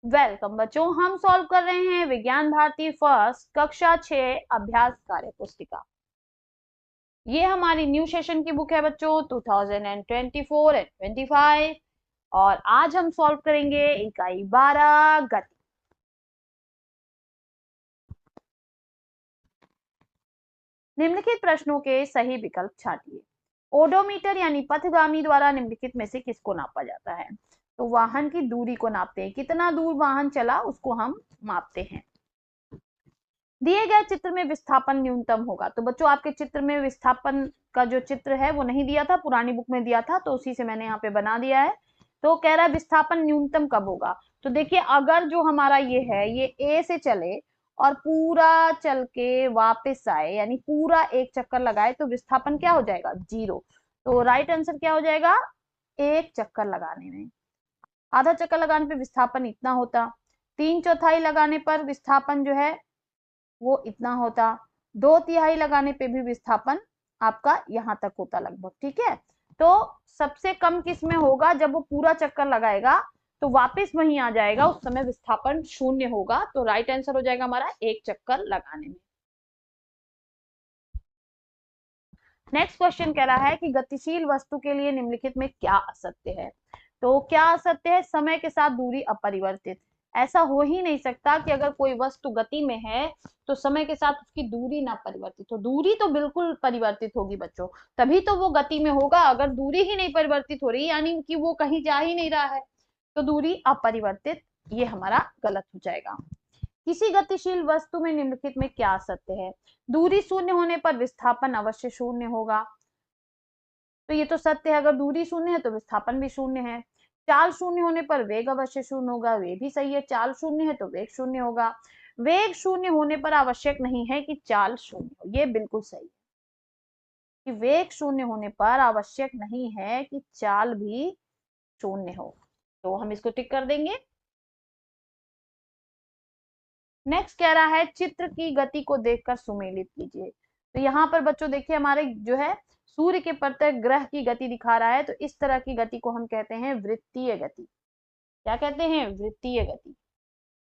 Welcome बच्चों, हम solve कर रहे हैं विज्ञान भारती फर्स्ट कक्षा 6 अभ्यास कार्य पुस्तिका। ये हमारी न्यू सेशन की बुक है बच्चों 2024 एंड 25 और आज हम सॉल्व करेंगे इकाई 12 गति। निम्नलिखित प्रश्नों के सही विकल्प छांटिए। ओडोमीटर यानी पथगामी द्वारा निम्नलिखित में से किसको नापा जाता है? तो वाहन की दूरी को नापते हैं, कितना दूर वाहन चला उसको हम मापते हैं। दिए गए चित्र में विस्थापन न्यूनतम होगा। तो बच्चों आपके चित्र में विस्थापन का जो चित्र है वो नहीं दिया था, पुरानी बुक में दिया था, तो उसी से मैंने यहाँ पे बना दिया है। तो कह रहा है विस्थापन न्यूनतम कब होगा। तो देखिए अगर जो हमारा ये है ये ए से चले और पूरा चल के वापस आए यानी पूरा एक चक्कर लगाए तो विस्थापन क्या हो जाएगा? 0। तो राइट आंसर क्या हो जाएगा? एक चक्कर लगाने में। आधा चक्कर लगाने पे विस्थापन इतना होता, 3/4 लगाने पर विस्थापन जो है वो इतना होता, 2/3 लगाने पे भी विस्थापन आपका यहां तक होता लगभग। ठीक है, तो सबसे कम किस में होगा? जब वो पूरा चक्कर लगाएगा तो वापस वहीं आ जाएगा, उस समय विस्थापन 0 होगा। तो राइट आंसर हो जाएगा हमारा एक चक्कर लगाने में। नेक्स्ट क्वेश्चन कह रहा है कि गतिशील वस्तु के लिए निम्नलिखित में क्या असत्य है? तो क्या असत्य है? समय के साथ दूरी अपरिवर्तित। ऐसा हो ही नहीं सकता कि अगर कोई वस्तु गति में है तो समय के साथ उसकी दूरी ना परिवर्तित हो। दूरी तो बिल्कुल परिवर्तित होगी बच्चों, तभी तो वो गति में होगा। अगर दूरी ही नहीं परिवर्तित हो रही यानी कि वो कहीं जा ही नहीं रहा है, तो दूरी अपरिवर्तित, ये हमारा गलत हो जाएगा। किसी गतिशील वस्तु में निम्नलिखित में क्या सत्य है? दूरी 0 होने पर विस्थापन अवश्य 0 होगा। तो ये तो सत्य है, अगर दूरी 0 है तो विस्थापन भी 0 है। चाल 0 होने पर वेग अवश्य 0 होगा, वे भी सही है। चाल 0 है तो वेग 0 होगा। वेग 0 होने पर आवश्यक नहीं है कि चाल 0 हो, ये बिल्कुल सही है कि वेग 0 होने पर आवश्यक नहीं है कि चाल भी 0 हो। तो हम इसको टिक कर देंगे। नेक्स्ट कह रहा है चित्र की गति को देखकर सुमेलित कीजिए। तो यहाँ पर बच्चों देखिए हमारे जो है सूर्य के प्रत्येक ग्रह की गति दिखा रहा है, तो इस तरह की गति को हम कहते हैं वृत्तीय गति। क्या कहते हैं? वृत्तीय गति।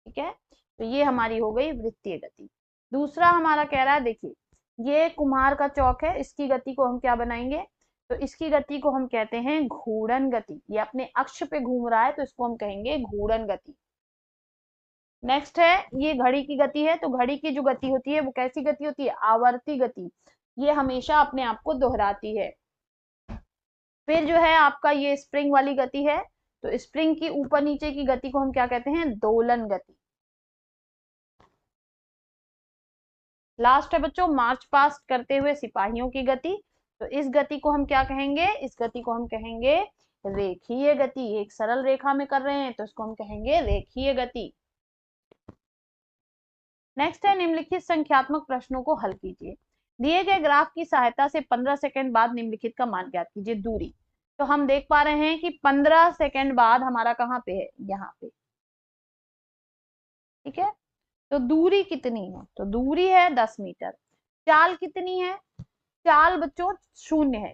ठीक है, तो ये हमारी हो गई वृत्तीय गति। दूसरा हमारा कह रहा है, देखिए ये कुम्हार का चौक है, इसकी गति को हम क्या बनाएंगे? तो इसकी गति को हम कहते हैं घूर्णन गति। ये अपने अक्ष पे घूम रहा है तो इसको हम कहेंगे घूर्णन गति। नेक्स्ट है ये घड़ी की गति है, तो घड़ी की जो गति होती है वो कैसी गति होती है? आवर्ती गति। ये हमेशा अपने आप को दोहराती है। फिर जो है आपका ये स्प्रिंग वाली गति है, तो स्प्रिंग की ऊपर नीचे की गति को हम क्या कहते हैं? दोलन गति। लास्ट है बच्चों मार्च पास्ट करते हुए सिपाहियों की गति, तो इस गति को हम क्या कहेंगे? इस गति को हम कहेंगे रेखीय गति। एक सरल रेखा में कर रहे हैं तो इसको हम कहेंगे रेखीय गति। नेक्स्ट है निम्नलिखित संख्यात्मक प्रश्नों को हल कीजिए। दिए गए ग्राफ की सहायता से 15 सेकंड बाद निम्नलिखित का मान ज्ञात कीजिए। दूरी, तो हम देख पा रहे हैं कि 15 सेकंड बाद हमारा कहाँ पे है? यहाँ पे। ठीक है, तो दूरी कितनी है? तो दूरी है 10 मीटर। चाल कितनी है? चाल बच्चों 0 है,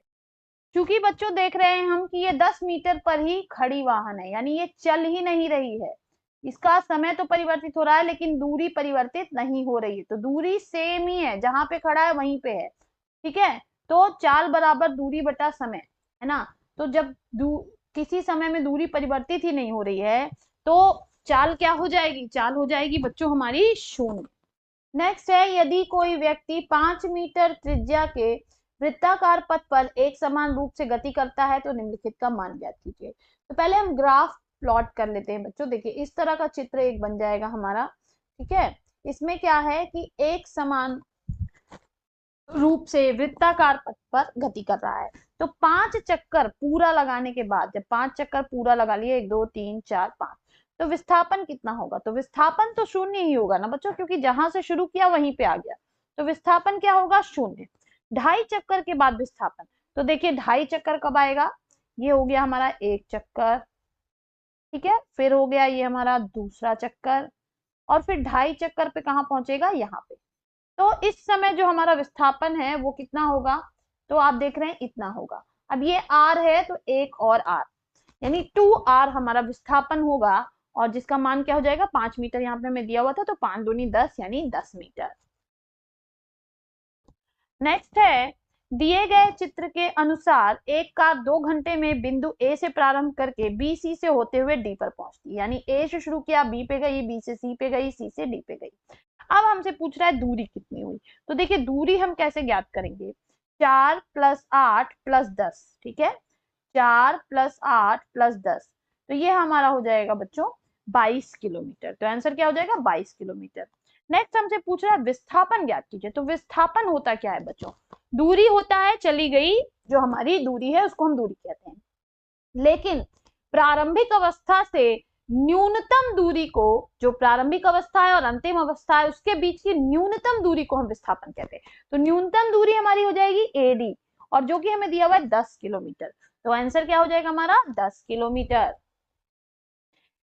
क्योंकि बच्चों देख रहे हैं हम कि ये 10 मीटर पर ही खड़ी वाहन है, यानी ये चल ही नहीं रही है। इसका समय तो परिवर्तित हो रहा है लेकिन दूरी परिवर्तित नहीं हो रही है, तो दूरी सेम ही है, जहां पे खड़ा है वहीं पे है। ठीक है, तो चाल बराबर दूरी बटा समय, है ना। तो जब किसी समय में दूरी परिवर्तित ही नहीं हो रही है तो चाल क्या हो जाएगी? चाल हो जाएगी बच्चों हमारी 0। नेक्स्ट है यदि कोई व्यक्ति 5 मीटर त्रिज्या के वृत्ताकार पथ पर एक समान रूप से गति करता है तो निम्नलिखित का मान ज्ञात कीजिए। तो पहले हम ग्राफ प्लॉट कर लेते हैं बच्चों। देखिए इस तरह का चित्र एक बन जाएगा हमारा। ठीक है, इसमें क्या है कि एक समान रूप से वृत्ताकार पथ पर गति कर रहा है, तो 5 चक्कर पूरा लगाने के बाद, जब 5 चक्कर पूरा लगा लिए, 1 2 3 4 5, तो विस्थापन कितना होगा? तो विस्थापन तो 0 ही होगा ना बच्चों, क्योंकि जहां से शुरू किया वहीं पे आ गया, तो विस्थापन क्या होगा? 0। 2.5 चक्कर के बाद विस्थापन, तो देखिए 2.5 चक्कर कब आएगा? ये हो गया हमारा एक चक्कर। ठीक है, फिर हो गया ये हमारा दूसरा चक्कर, और फिर 2.5 चक्कर पे कहाँ पहुंचेगा? यहाँ पे। तो इस समय जो हमारा विस्थापन है वो कितना होगा? तो आप देख रहे हैं इतना होगा। अब ये r है तो एक और r, यानी 2r हमारा विस्थापन होगा, और जिसका मान क्या हो जाएगा 5 मीटर, यहाँ पे हमें दिया हुआ था, तो 5 दूनी 10 यानी 10 मीटर। नेक्स्ट है, दिए गए चित्र के अनुसार एक कार 2 घंटे में बिंदु ए से प्रारंभ करके बी सी से होते हुए डी पर पहुंचती, यानी ए से शुरू किया, बी पे गई, बी से सी पे गई, सी से डी पे गई। अब हमसे पूछ रहा है दूरी कितनी हुई। तो देखिए दूरी हम कैसे ज्ञात करेंगे, 4 + 8 + 10, ठीक है, 4 + 8 + 10, तो ये हमारा हो जाएगा बच्चों 22 किलोमीटर। तो आंसर क्या हो जाएगा 22 किलोमीटर। नेक्स्ट हमसे पूछ रहा है विस्थापन ज्ञात कीजिए। तो विस्थापन होता क्या है बच्चों, दूरी होता है चली गई, जो हमारी दूरी है उसको हम दूरी कहते हैं, लेकिन प्रारंभिक अवस्था से न्यूनतम दूरी को, जो प्रारंभिक अवस्था है और अंतिम अवस्था है उसके बीच की न्यूनतम दूरी को हम विस्थापन कहते हैं। तो न्यूनतम दूरी हमारी हो जाएगी एडी, और जो कि हमें दिया हुआ है 10 किलोमीटर। तो आंसर क्या हो जाएगा हमारा 10 किलोमीटर।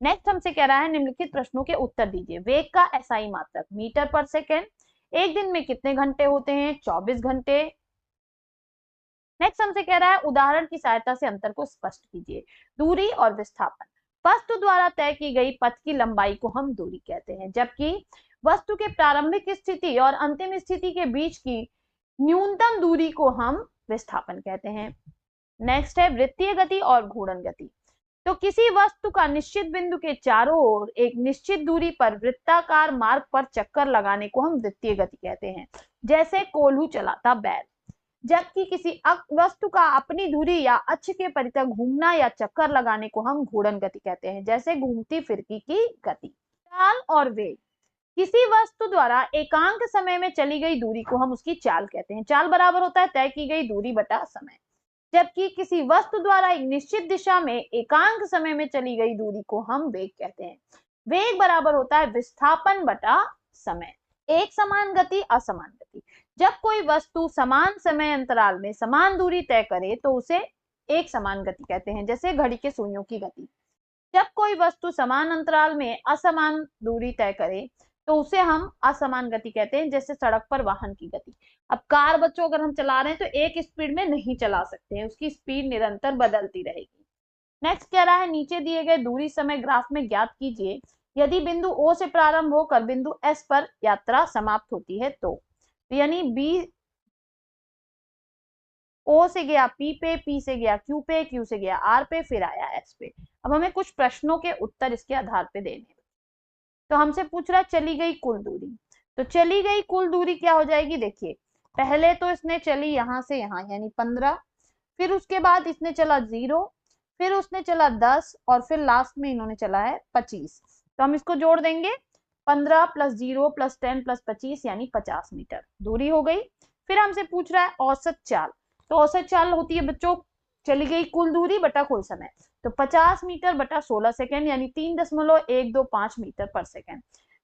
नेक्स्ट हमसे कह रहा है निम्नलिखित प्रश्नों के उत्तर दीजिए। वेग का एसआई मात्रक मीटर पर सेकेंड, एक दिन में कितने घंटे होते हैं 24 घंटे। नेक्स्ट हमसे कह रहा है उदाहरण की सहायता से अंतर को स्पष्ट कीजिए। दूरी और विस्थापन, वस्तु द्वारा तय की गई पथ की लंबाई को हम दूरी कहते हैं, जबकि वस्तु के प्रारंभिक स्थिति और अंतिम स्थिति के बीच की न्यूनतम दूरी को हम विस्थापन कहते हैं। नेक्स्ट है वृत्तीय गति और घूर्णन गति। तो किसी वस्तु का निश्चित बिंदु के चारों ओर एक निश्चित दूरी पर वृत्ताकार मार्ग पर चक्कर लगाने को हम वृत्तीय गति कहते हैं, जैसे कोल्हू चलाता बैल। जबकि किसी वस्तु का अपनी धुरी या अक्ष के परितः घूमना या चक्कर लगाने को हम घूर्णन गति कहते हैं, जैसे घूमती फिरकी की गति। चाल और वेग, किसी वस्तु द्वारा एकांक समय में चली गई दूरी को हम उसकी चाल कहते हैं। चाल बराबर होता है तय की गई दूरी बटा समय, जबकि किसी वस्तु द्वारा एक निश्चित दिशा में एकांक समय में चली गई दूरी को हम वेग कहते हैं। वेग बराबर होता है विस्थापन बटा समय। एक समान गति असमान गति, जब कोई वस्तु समान समय अंतराल में समान दूरी तय करे तो उसे एक समान गति कहते हैं, जैसे घड़ी के सुइयों की गति। जब कोई वस्तु समान अंतराल में असमान दूरी तय करे तो उसे हम असमान गति कहते हैं, जैसे सड़क पर वाहन की गति। अब कार बच्चों अगर हम चला रहे हैं तो एक स्पीड में नहीं चला सकते हैं, उसकी स्पीड निरंतर बदलती रहेगी। नेक्स्ट कह रहा है नीचे दिए गए दूरी समय ग्राफ में ज्ञात कीजिए यदि बिंदु O से प्रारंभ होकर बिंदु S पर यात्रा समाप्त होती है तो यानी O से गया P पे, P से गया Q पे, Q से गया R पे, फिर आया S पे। अब हमें कुछ प्रश्नों के उत्तर इसके आधार पे देने। तो हमसे पूछ रहा है चली गई कुल दूरी। तो चली गई कुल दूरी क्या हो जाएगी, देखिए पहले तो इसने चली यहां से यहां यानी 15, फिर उसके बाद इसने चला 0, फिर उसने चला 10 और फिर लास्ट में इन्होंने चला है 25। तो हम इसको जोड़ देंगे, 15 + 0 + 10 + 25 यानी 50 मीटर दूरी हो गई। फिर हमसे पूछ रहा है औसत चाल। तो औसत चाल होती है बच्चों चली गई कुल दूरी बटा कुल समय। तो 50 मीटर बटा 16 सेकेंड यानी 3.125 मीटर पर सेकेंड।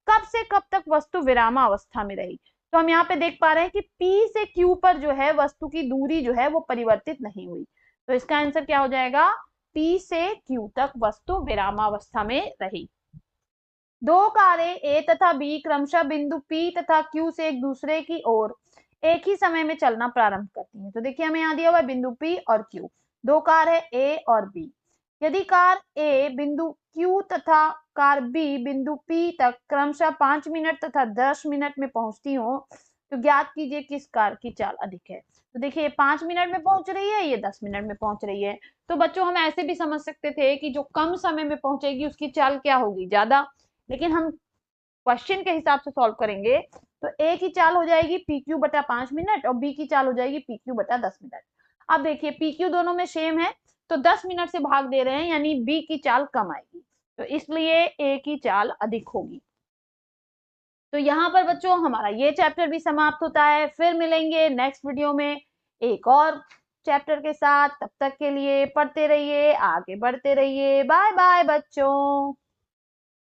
कब से कब तक वस्तु विरामावस्था में रही। तो हम यहाँ पे देख पा रहे हैं कि P से Q पर जो है वस्तु की दूरी जो है वो परिवर्तित नहीं हुई। तो इसका आंसर क्या हो जाएगा, P से Q तक वस्तु विरामावस्था में रही। दो कारें A तथा B क्रमशः बिंदु P तथा Q से एक दूसरे की ओर एक ही समय में चलना प्रारंभ करती हैं। तो देखिए हमें यहाँ दिया हुआ है बिंदु P और Q, दो कार है A और B। यदि कार A बिंदु Q तथा कार B बिंदु P तक क्रमशः 5 मिनट तथा 10 मिनट में पहुंचती हो तो ज्ञात कीजिए किस कार की चाल अधिक है। तो देखिए 5 मिनट में पहुंच रही है, ये 10 मिनट में पहुंच रही है। तो बच्चों हम ऐसे भी समझ सकते थे कि जो कम समय में पहुंचेगी उसकी चाल क्या होगी, ज्यादा। लेकिन हम क्वेश्चन के हिसाब से सॉल्व करेंगे तो A की चाल हो जाएगी PQ बटा 5 मिनट और B की चाल हो जाएगी PQ बटा 10 मिनट। अब देखिए PQ दोनों में सेम है तो 10 मिनट से भाग दे रहे हैं यानी B की चाल कम आएगी, तो इसलिए A की चाल अधिक होगी। तो यहाँ पर बच्चों हमारा ये चैप्टर भी समाप्त होता है। फिर मिलेंगे नेक्स्ट वीडियो में एक और चैप्टर के साथ। तब तक के लिए पढ़ते रहिए, आगे बढ़ते रहिए। बाय बाय बच्चों।